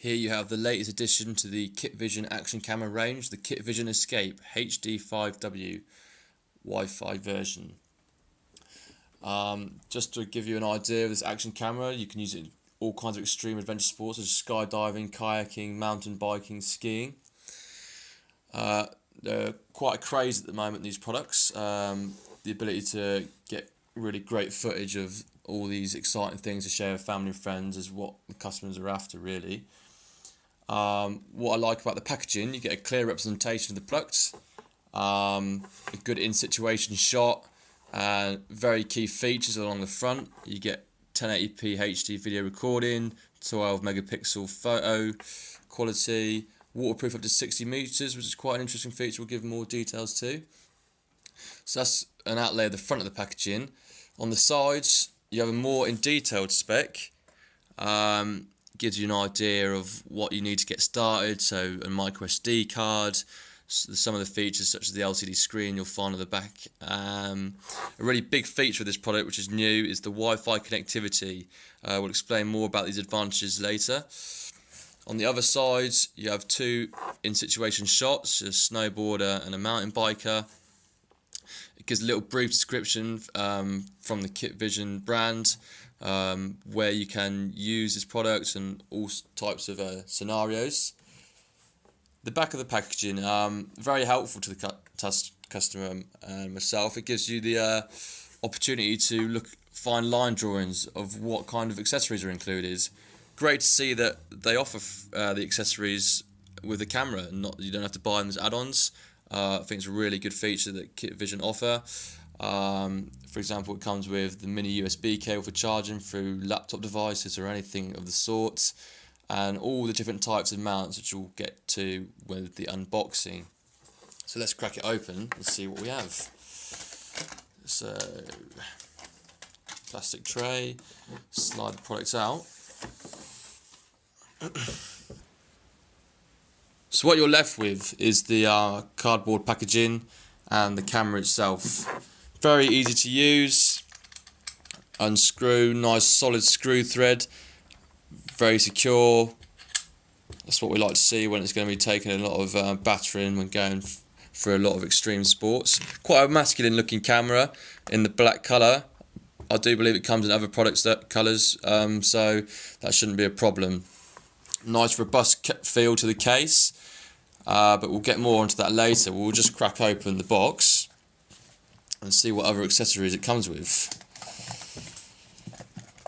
Here you have the latest addition to the Kitvision action camera range, the Kitvision Escape HD5W Wi-Fi version. Just to give you an idea of this action camera, you can use it in all kinds of extreme adventure sports such as skydiving, kayaking, mountain biking, skiing. They're quite crazy at the moment, these products. The ability to get really great footage of all these exciting things to share with family and friends is what the customers are after, really. What I like about the packaging, you get a clear representation of the product, a good in-situation shot, and very key features along the front. You get 1080p HD video recording, 12 megapixel photo quality, waterproof up to 60 meters, which is quite an interesting feature we'll give more details to. So that's an outlay of the front of the packaging. On the sides, you have a more in detailed spec. Gives you an idea of what you need to get started, so a micro SD card, some of the features such as the LCD screen you'll find on the back. A really big feature of this product, which is new, is the Wi-Fi connectivity. We'll explain more about these advantages later. On the other side, you have two in-situation shots, a snowboarder and a mountain biker. It gives a little brief description from the Kitvision brand, where you can use this product and all types of scenarios. The back of the packaging, very helpful to the customer and myself. It gives you the opportunity to find line drawings of what kind of accessories are included. Great to see that they offer the accessories with the camera, you don't have to buy them as add-ons. I think it's a really good feature that Kitvision offer. For example, it comes with the mini USB cable for charging through laptop devices or anything of the sort, and all the different types of mounts which we'll get to with the unboxing. So let's crack it open and see what we have. So, plastic tray, slide the products out. So what you're left with is the cardboard packaging and the camera itself. Very easy to use. Unscrew, nice solid screw thread, very secure. That's what we like to see when it's going to be taking a lot of battering when going for a lot of extreme sports. Quite a masculine looking camera in the black colour. I do believe it comes in other products colours, so that shouldn't be a problem. Nice robust feel to the case, but we'll get more onto that later. We'll just crack open the box and see what other accessories it comes with.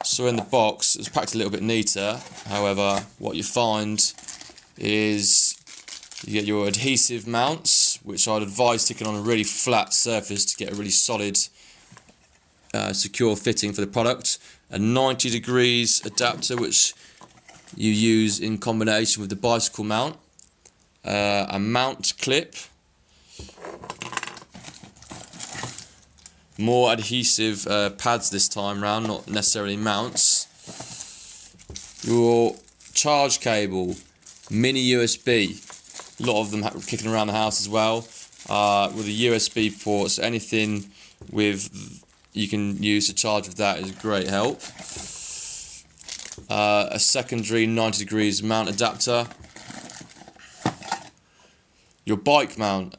So in the box, it's packed a little bit neater. However, what you find is you get your adhesive mounts, which I'd advise sticking on a really flat surface to get a really solid, secure fitting for the product. A 90 degrees adapter, which you use in combination with the bicycle mount. A mount clip. More adhesive pads this time round, not necessarily mounts. Your charge cable, mini USB. A lot of them kicking around the house as well. With a USB port, so anything you can use to charge with that is a great help. A secondary 90 degrees mount adapter. Your bike mount,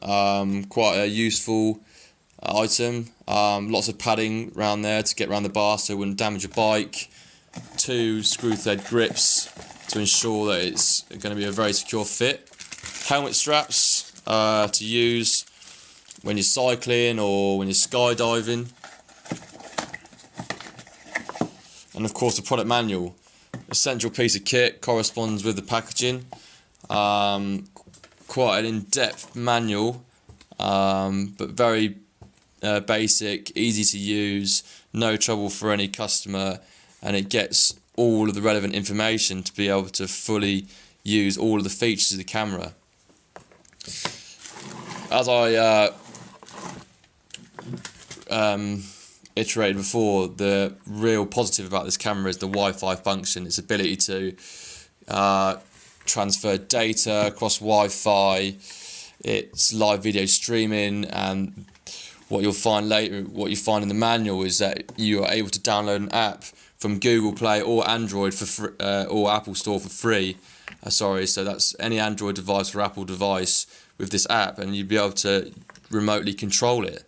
quite a useful item. Lots of padding around there to get around the bar so it wouldn't damage your bike. Two screw thread grips to ensure that it's going to be a very secure fit. Helmet straps to use when you're cycling or when you're skydiving. And of course the product manual. Essential piece of kit, corresponds with the packaging. Quite an in-depth manual, but very basic, easy to use, no trouble for any customer, and it gets all of the relevant information to be able to fully use all of the features of the camera. As I iterated before, the real positive about this camera is the Wi-Fi function, its ability to transfer data across Wi-Fi, it's live video streaming, and what you'll find later, what you find in the manual is that you are able to download an app from Google Play or Android for or Apple Store for free. Sorry, so that's any Android device or Apple device with this app, and you'd be able to remotely control it,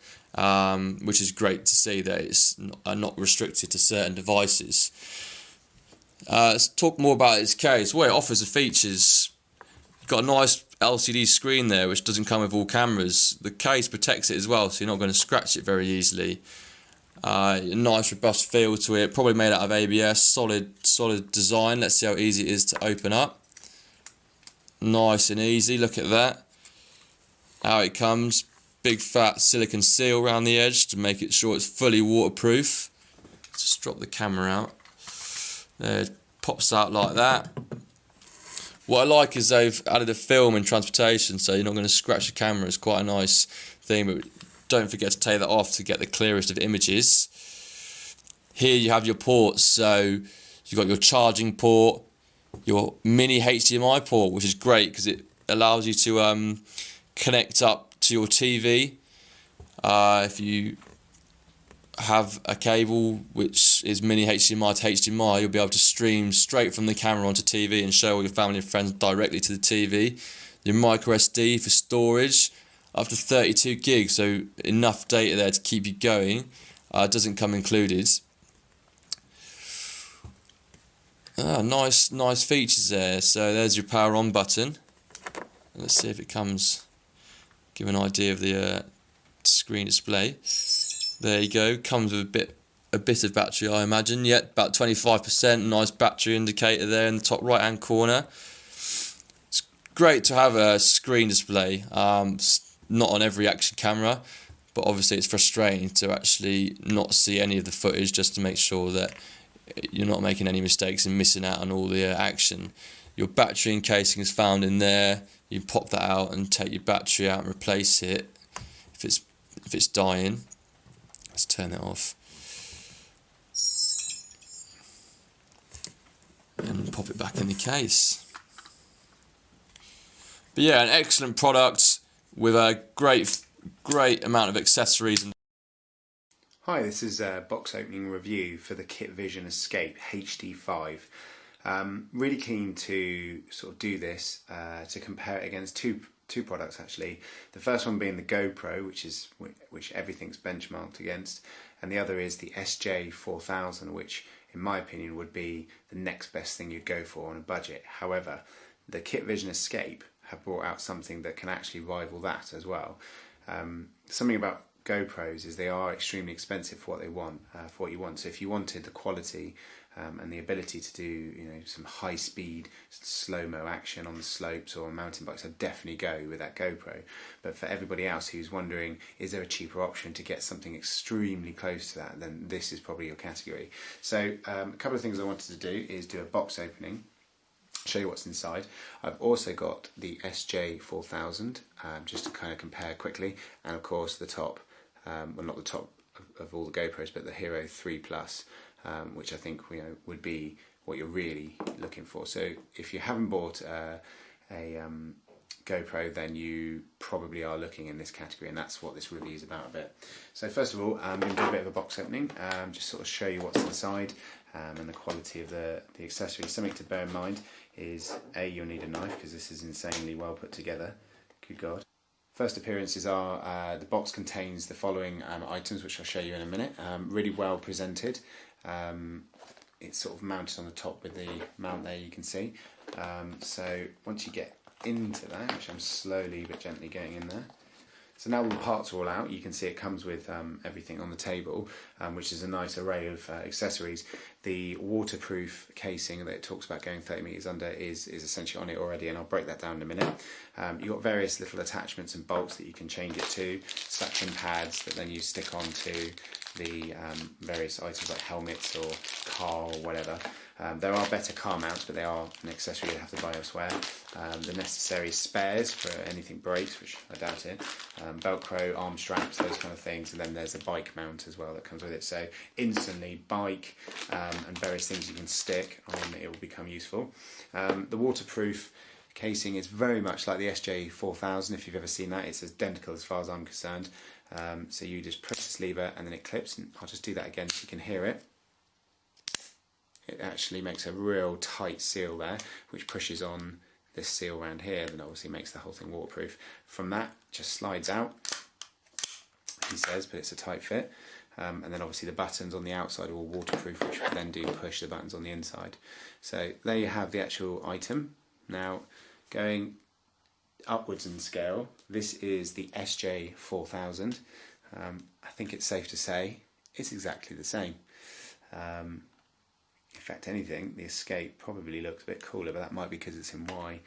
which is great to see that it's not restricted to certain devices. Let's talk more about its case. Well, it offers the features. You've got a nice LCD screen there, which doesn't come with all cameras. The case protects it as well, so you're not going to scratch it very easily. A nice robust feel to it, probably made out of ABS, solid design. Let's see how easy it is to open up. Nice and easy, look at that. How it comes, big fat silicone seal around the edge to make it sure it's fully waterproof. Just drop the camera out. There, it pops out like that. What I like is they've added a film in transportation, so you're not going to scratch the camera. It's quite a nice thing, but don't forget to take that off to get the clearest of images. Here you have your ports, so you've got your charging port, your mini HDMI port, which is great because it allows you to connect up to your TV. If you have a cable which is mini HDMI to HDMI, you'll be able to stream straight from the camera onto TV and show all your family and friends directly to the TV. Your micro SD for storage, up to 32 gigs, so enough data there to keep you going. Doesn't come included. Nice features there. So there's your power on button. Let's see if it comes. Give an idea of the screen display. There you go. Comes with a bit of battery, I imagine. Yet about 25%. Nice battery indicator there in the top right hand corner. It's great to have a screen display. Not on every action camera, but obviously it's frustrating to actually not see any of the footage, just to make sure that you're not making any mistakes and missing out on all the action. Your battery encasing is found in there. You can pop that out and take your battery out and replace it if it's dying. Let's turn it off and pop it back in the case. But yeah, an excellent product with a great amount of accessories. Hi, this is a box opening review for the Kitvision Escape HD5. Really keen to sort of do this to compare it against two products actually. The first one being the GoPro, which everything's benchmarked against, and the other is the SJ4000, which in my opinion would be the next best thing you'd go for on a budget. However, the Kitvision Escape have brought out something that can actually rival that as well. Something about GoPros is they are extremely expensive for what they want, for what you want. So if you wanted the quality and the ability to do, some high-speed slow-mo action on the slopes or mountain bikes, I'd definitely go with that GoPro. But for everybody else who's wondering, is there a cheaper option to get something extremely close to that, then this is probably your category. So a couple of things I wanted to do is do a box opening, show you what's inside. I've also got the SJ4000, just to kind of compare quickly, and of course the top, well, not the top of all the GoPros, but the Hero 3 Plus, which I think would be what you're really looking for. So if you haven't bought a GoPro, then you probably are looking in this category, and that's what this review is about a bit. So first of all, I'm going to do a bit of a box opening, just sort of show you what's inside and the quality of the accessories. Something to bear in mind is you'll need a knife because this is insanely well put together. Good God. First appearances are the box contains the following items, which I'll show you in a minute. Really well presented. It's sort of mounted on the top with the mount there, you can see. So once you get into that, which I'm slowly but gently getting in there. So now all the parts are all out. You can see it comes with everything on the table, which is a nice array of accessories. The waterproof casing that it talks about going 30 metres under is essentially on it already, and I'll break that down in a minute. You've got various little attachments and bolts that you can change it to, suction pads that then you stick onto the various items like helmets or car or whatever. There are better car mounts, but they are an accessory you have to buy elsewhere. The necessary spares for anything breaks, which I doubt it. Velcro, arm straps, those kind of things. And then there's a bike mount as well that comes with it. So instantly, bike and various things you can stick on, it will become useful. The waterproof casing is very much like the SJ4000, if you've ever seen that. It's identical as far as I'm concerned. So you just press this lever and then it clips, and I'll just do that again so you can hear it. it actually makes a real tight seal there, which pushes on this seal around here, and obviously makes the whole thing waterproof. From that, just slides out, he says, but it's a tight fit. And then obviously the buttons on the outside are all waterproof, which then do push the buttons on the inside. So there you have the actual item. Now, going upwards in scale, this is the SJ4000. I think it's safe to say it's exactly the same. In fact, anything, the Escape probably looks a bit cooler, but that might be because it's in white.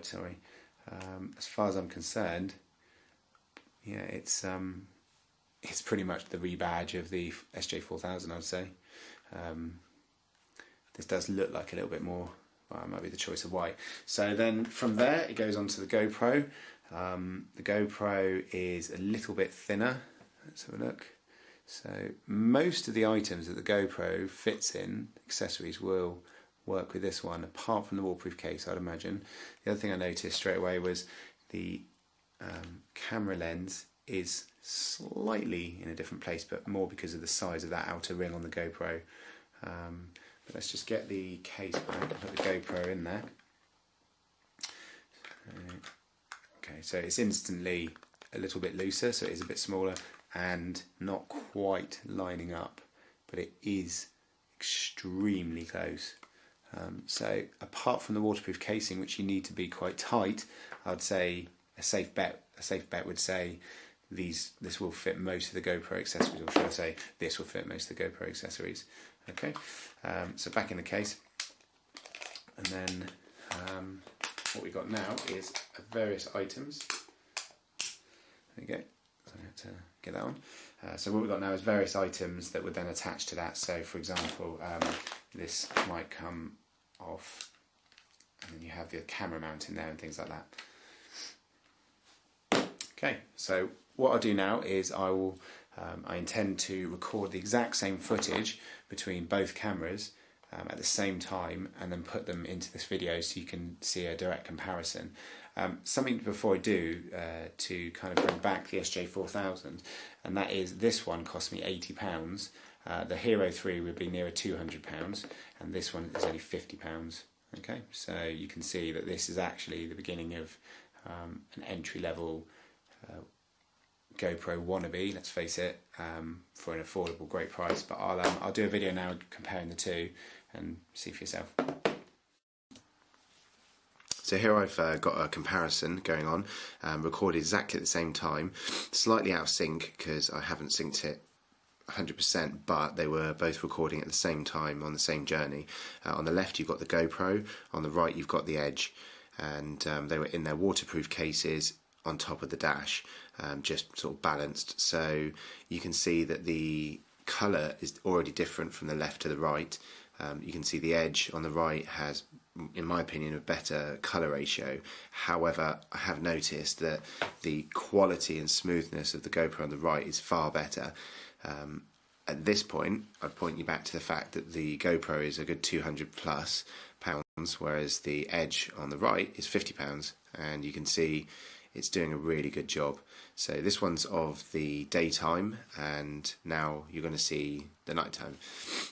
Sorry. As far as I'm concerned, yeah, it's pretty much the rebadge of the SJ4000, I'd say. This does look like a little bit more. Well, it might be the choice of white. So then from there, it goes on to the GoPro. The GoPro is a little bit thinner. Let's have a look. So most of the items that the GoPro fits in, accessories, will work with this one, apart from the waterproof case, I'd imagine. The other thing I noticed straight away was the camera lens is slightly in a different place, but more because of the size of that outer ring on the GoPro. But let's just get the case back and put the GoPro in there. Okay, so it's instantly a little bit looser, so it is a bit smaller and not quite lining up, but it is extremely close. So apart from the waterproof casing, which you need to be quite tight, I'd say a safe bet would say this will fit most of the GoPro accessories, or should I say this will fit most of the GoPro accessories. Okay, so back in the case, and then what we got now is various items. There you go. So I have to get that on. So what we've got now is various items that would then attach to that. So for example, this might come off, and then you have the camera mount in there and things like that. Okay, so what I'll do now is I intend to record the exact same footage between both cameras at the same time, and then put them into this video so you can see a direct comparison. Something before I do to kind of bring back the SJ4000, and that is this one cost me £80. The Hero 3 would be nearer £200, and this one is only £50. Okay, so you can see that this is actually the beginning of an entry-level GoPro wannabe, let's face it, for an affordable, great price. But I'll do a video now comparing the two and see for yourself. So here I've got a comparison going on, recorded exactly at the same time, slightly out of sync because I haven't synced it 100%, but they were both recording at the same time on the same journey. On the left you've got the GoPro, on the right you've got the Edge, and they were in their waterproof cases on top of the dash, just sort of balanced. So you can see that the colour is already different from the left to the right. You can see the Edge on the right has, in my opinion, a better colour ratio. However, I have noticed that the quality and smoothness of the GoPro on the right is far better. At this point, I'd point you back to the fact that the GoPro is a good £200+ pounds, whereas the Edge on the right is £50, and you can see it's doing a really good job. So this one's of the daytime, and now you're going to see the nighttime.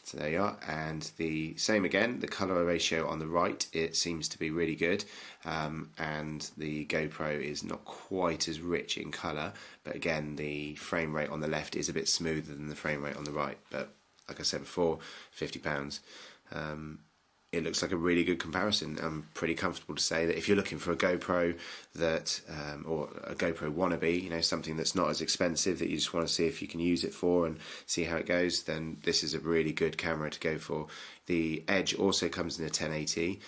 So there you are, and the same again, the colour ratio on the right, it seems to be really good, and the GoPro is not quite as rich in colour, but again the frame rate on the left is a bit smoother than the frame rate on the right. But like I said before, £50. It looks like a really good comparison. I'm pretty comfortable to say that if you're looking for a GoPro that, or a GoPro wannabe, you know, something that's not as expensive that you just want to see if you can use it for and see how it goes, then this is a really good camera to go for. The Edge also comes in a 1080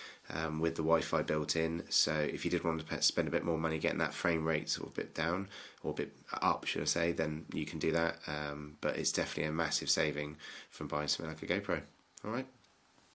with the Wi-Fi built in, so if you did want to spend a bit more money getting that frame rate sort of a bit down, or a bit up, should I say, then you can do that. But it's definitely a massive saving from buying something like a GoPro. Alright.